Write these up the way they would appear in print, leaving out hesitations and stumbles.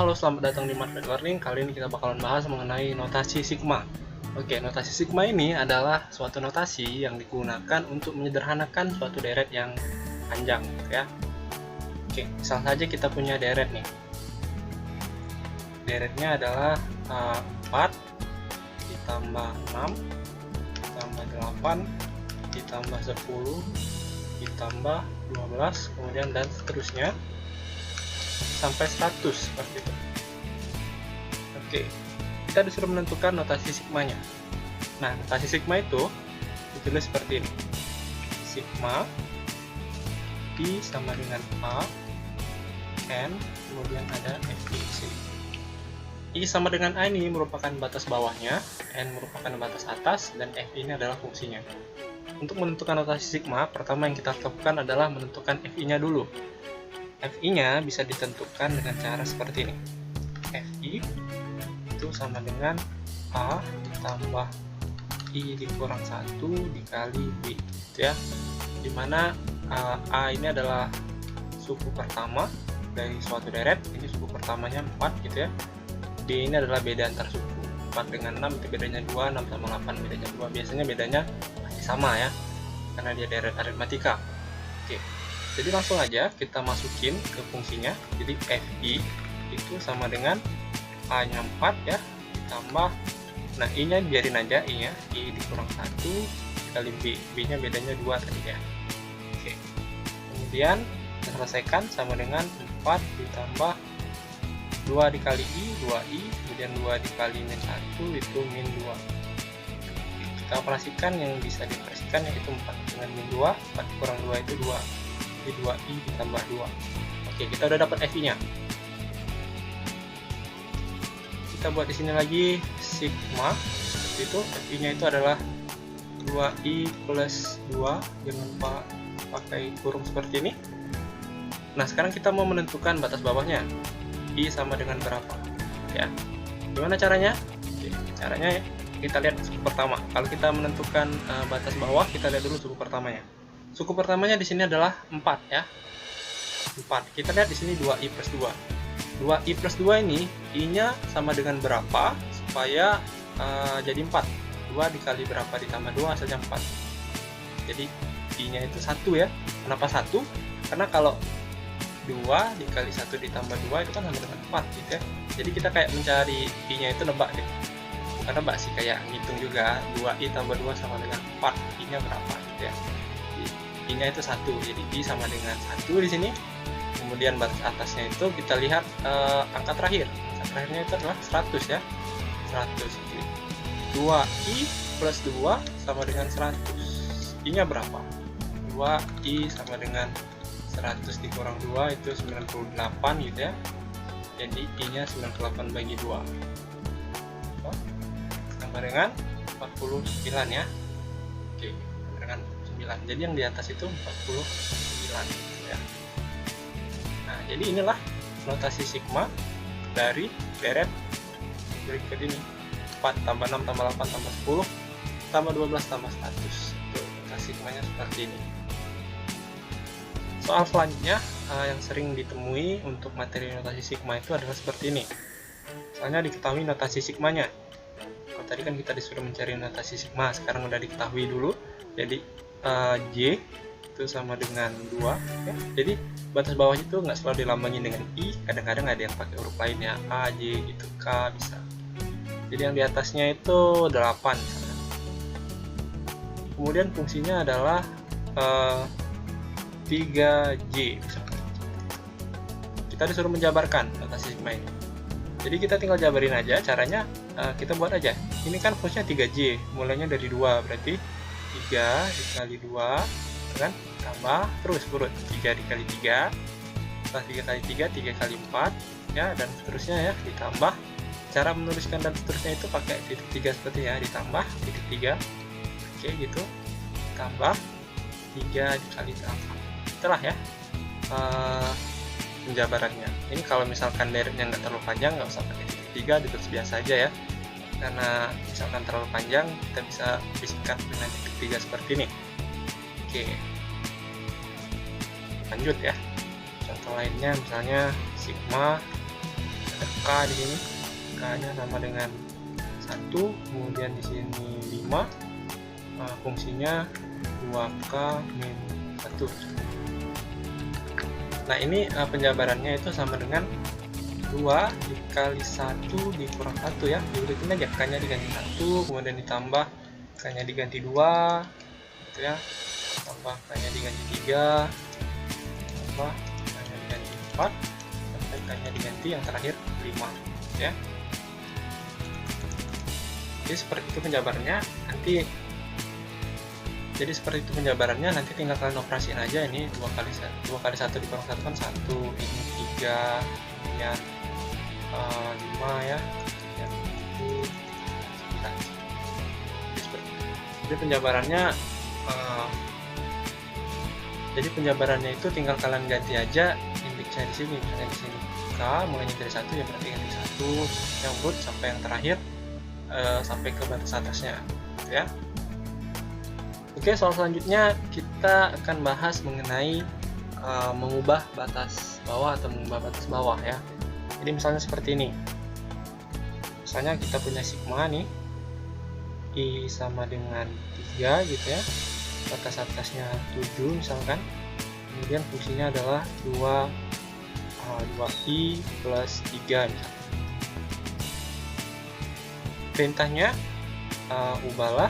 Halo, selamat datang di Market Learning. Kali ini kita bakalan bahas mengenai notasi sigma. Oke, notasi sigma ini adalah suatu notasi yang digunakan untuk menyederhanakan suatu deret yang panjang, ya. Oke, misal saja kita punya deret nih. Deretnya adalah 4 ditambah 6 ditambah 8 ditambah 10 ditambah 12, kemudian dan seterusnya sampai 100 seperti itu. Oke, kita disuruh menentukan notasi sigmanya. Nah, notasi sigma itu ditulis seperti ini. Sigma I sama dengan A N, kemudian ada FI di sini. I sama dengan A ini merupakan batas bawahnya, N merupakan batas atas, dan FI ini adalah fungsinya. Untuk menentukan notasi sigma, pertama yang kita lakukan adalah menentukan FI-nya dulu. FI-nya bisa ditentukan dengan cara seperti ini. FI itu sama dengan A ditambah I dikurang 1 dikali B, gitu ya. Dimana A ini adalah suku pertama dari suatu deret, ini suku pertamanya 4 gitu ya. B ini adalah beda antar suku. 4 dengan 6 itu bedanya 2, 6 sama 8 bedanya 2. Biasanya bedanya masih sama ya, karena dia deret aritmatika. Oke. Jadi langsung aja kita masukin ke fungsinya. Jadi FI itu sama dengan A-nya 4 ya, ditambah, nah I-nya biarin aja, I-nya, I dikurang 1 kali B, B-nya bedanya 2 tadi ya. Oke. Kemudian selesaikan sama dengan 4 ditambah 2 dikali I, 2I, kemudian 2 dikali min 1 itu min 2. Kita operasikan yang bisa dioperasikan yaitu 4 dengan min 2, 4 kurang 2 itu 2. Jadi 2I ditambah 2. Oke, kita udah dapat FI-nya. Kita buat di sini lagi sigma seperti itu. FI-nya itu adalah 2I plus 2, jangan lupa pakai kurung seperti ini. Nah, sekarang kita mau menentukan batas bawahnya. I sama dengan berapa? Ya. Gimana caranya? Oke, caranya ya, kita lihat suku pertama. Kalau kita menentukan batas bawah, kita lihat dulu suku pertamanya. Suku pertamanya di sini adalah 4 ya. 4. Kita lihat di sini 2i plus 2. 2i plus 2 ini i-nya sama dengan berapa supaya jadi 4. 2 dikali berapa ditambah 2 hasilnya 4. Jadi i-nya itu 1 ya. Kenapa 1? Karena kalau 2 dikali 1 ditambah 2 itu kan sama dengan 4 gitu ya. Jadi kita kayak mencari i-nya itu nebak deh. Bukan nebak sih, kayak ngitung juga. 2i tambah 2 sama dengan 4. I-nya berapa gitu ya. I-nya itu 1, jadi I sama dengan 1 di sini. Kemudian batas atasnya itu kita lihat angka terakhir. Angka terakhirnya itu adalah 100 ya. 100. Jadi 2I plus 2 sama dengan 100. I-nya berapa? 2I sama dengan 100 dikurang 2 itu 98 gitu ya. Jadi I-nya 98 bagi 2. Sama dengan 49 ya. Oke, dengan 9. Jadi yang di atas itu 49 ya. Nah, jadi inilah notasi sigma dari deret berikut ini. 4 tambah 6 tambah 8 tambah 10 tambah 12 tambah 100. Tuh, notasi sigmanya seperti ini. Soal selanjutnya yang sering ditemui untuk materi notasi sigma itu adalah seperti ini. Misalnya diketahui notasi sigmanya. Kalau tadi kan kita disuruh mencari notasi sigma, sekarang udah diketahui dulu. Jadi J itu sama dengan 2 ya. Jadi batas bawah itu nggak selalu dilambangin dengan I, kadang-kadang ada yang pakai huruf lainnya, A, J gitu, K bisa. Jadi yang di atasnya itu 8 misalnya. Kemudian fungsinya adalah 3J misalnya. Kita disuruh menjabarkan notasi sigma ini. Jadi kita tinggal jabarin aja, caranya kita buat aja. Ini kan fungsinya 3J, mulainya dari 2, berarti 3 dikali 2 kan, tambah terus urut 3 dikali 3, setelah 3 kali 3, 3 kali 4 ya, dan seterusnya ya, ditambah. Cara menuliskan dan seterusnya itu pakai titik 3 seperti ya, ditambah titik 3, oke gitu, tambah 3 dikali 8. Itulah ya penjabarannya. Ini kalau misalkan deretnya nggak terlalu panjang, nggak usah pakai titik 3, ditulis biasa aja ya. Karena misalkan terlalu panjang, kita bisa disingkat dengan titik 3 seperti ini. Oke, lanjut ya. Contoh lainnya misalnya sigma K di sini, K-nya sama dengan 1, kemudian di sini 5, fungsinya 2K min 1. Nah ini penjabarannya itu sama dengan 2 dikali 1 dikurang 1 ya, diurutin aja, K-nya diganti 1, kemudian ditambah K-nya diganti 2 gitu ya, tambah K-nya diganti 3, tambah K-nya diganti 4, sampai K-nya diganti yang terakhir 5 ya. Jadi seperti itu penjabarannya. Nanti tinggal kalian operasiin aja. Ini 2 kali 1 dikurang 1 kan 1, ini 3, kemudian 5 ya, kemudian 7, 9. Jadi penjabarannya itu tinggal kalian ganti aja indeksnya di sini. Misalnya di sini K mulainya dari 1 ya, berarti ganti 1 yang root sampai yang terakhir sampai ke batas atasnya ya. Oke, soal selanjutnya kita akan bahas mengenai mengubah batas bawah atau mengubah batas bawah ya. Jadi misalnya seperti ini, misalnya kita punya sigma nih, I sama dengan 3 gitu ya, batas atasnya 7 misalkan, kemudian fungsinya adalah 2i plus 3 misalkan. Perintahnya ubahlah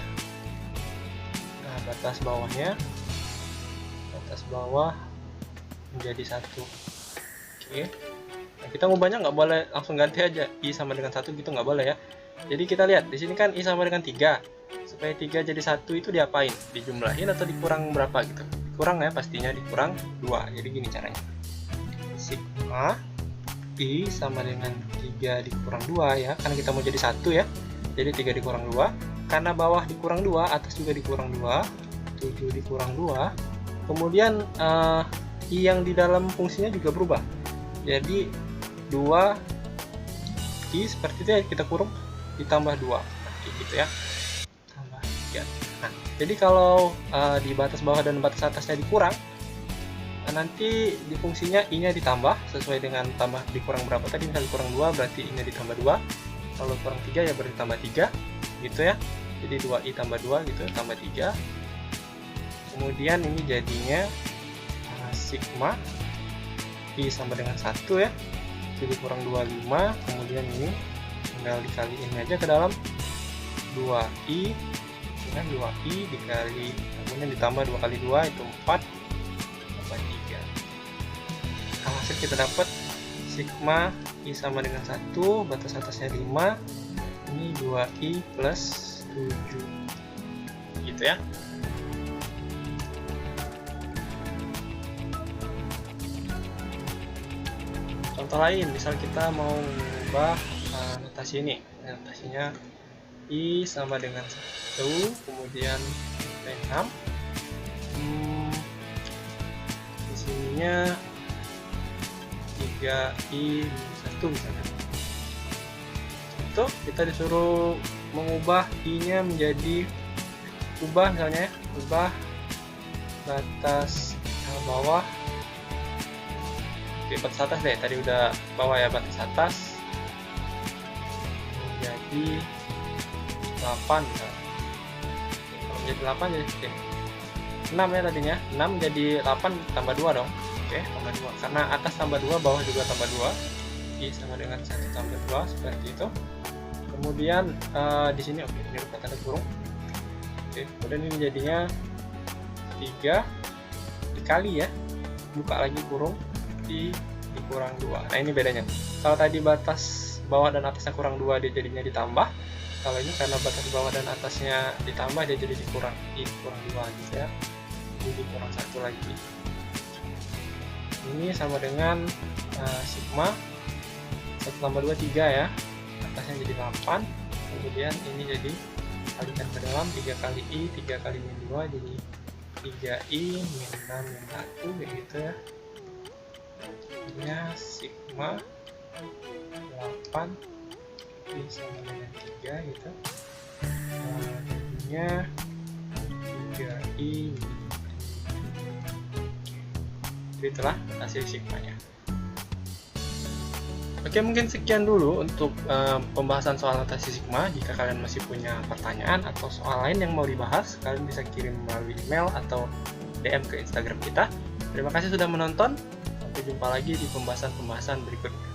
batas bawahnya, batas bawah menjadi 1. Oke. Nah, kita ngubahnya nggak boleh langsung ganti aja I sama dengan 1 gitu, nggak boleh ya. Jadi kita lihat di sini kan I sama dengan 3. Supaya 3 jadi 1 itu diapain? Dijumlahin atau dikurang berapa gitu? Kurang ya, pastinya dikurang 2. Jadi gini caranya. Sigma I sama dengan 3 dikurang 2 ya, karena kita mau jadi 1 ya. Jadi 3 dikurang 2, karena bawah dikurang 2, atas juga dikurang 2, 7 dikurang 2. Kemudian I yang di dalam fungsinya juga berubah. Jadi 2 I seperti itu ya, kita kurung ditambah 2. Nah, gitu ya. Tambah 3. Nah, jadi kalau di batas bawah dan batas atasnya dikurang, nanti di fungsinya I-nya ditambah sesuai dengan tambah dikurang berapa tadi. Misalnya kurang 2 berarti I-nya ditambah 2. Kalau kurang 3 ya berarti tambah 3 gitu ya. Jadi 2i tambah 2 gitu, tambah 3. Kemudian ini jadinya sigma I sama dengan 1 ya. Jadi kurang 25, kemudian ini tinggal dikaliin aja ke dalam 2i dengan 2i dikali, kemudian ditambah 2 kali 2 itu 4 tambah 3. Hasil kita dapat sigma I sama dengan 1, batas atasnya 5, ini 2i plus 7 gitu ya. Contoh lain, misal kita mau mengubah notasi ini, notasinya I sama dengan 1, kemudian 6, di sininya 3i 1 misalnya. Itu kita disuruh mengubah I-nya menjadi misalnya ubah batas bawah. Oke, batas atas deh, tadi udah bawah ya, batas atas menjadi 8 misalnya. Kalau menjadi 8 jadi 6 ya tadinya, 6 jadi 8 tambah 2 dong. Oke, tambah 2, karena atas tambah 2, bawah juga tambah 2. I sama dengan 1 tambah 2, seperti itu. Kemudian di sini oke, ini lupa tanda kurung. Oke, kemudian ini jadinya 3 dikali ya, buka lagi kurung, I dikurang 2. Nah ini bedanya. Kalau tadi batas bawah dan atasnya kurang 2, dia jadinya ditambah. Kalau ini karena batas bawah dan atasnya ditambah, dia jadi dikurang, I kurang 2 gitu ya. Ini dikurang 1 lagi. Ini sama dengan sigma 1 tambah 2 3 ya, atasnya jadi 8, kemudian ini jadi kalikan ke dalam 3 kali I, 3 kali min 2 jadi 3i min 6 min 1 kayak gitu ya. Ini sigma 8 I sama dengan 3 gitu. Jadinya 3i min. Itulah hasil sigmanya. Oke, mungkin sekian dulu untuk pembahasan soal notasi sigma. Jika kalian masih punya pertanyaan atau soal lain yang mau dibahas, kalian bisa kirim melalui email atau DM ke Instagram kita. Terima kasih sudah menonton. Sampai jumpa lagi di pembahasan-pembahasan berikutnya.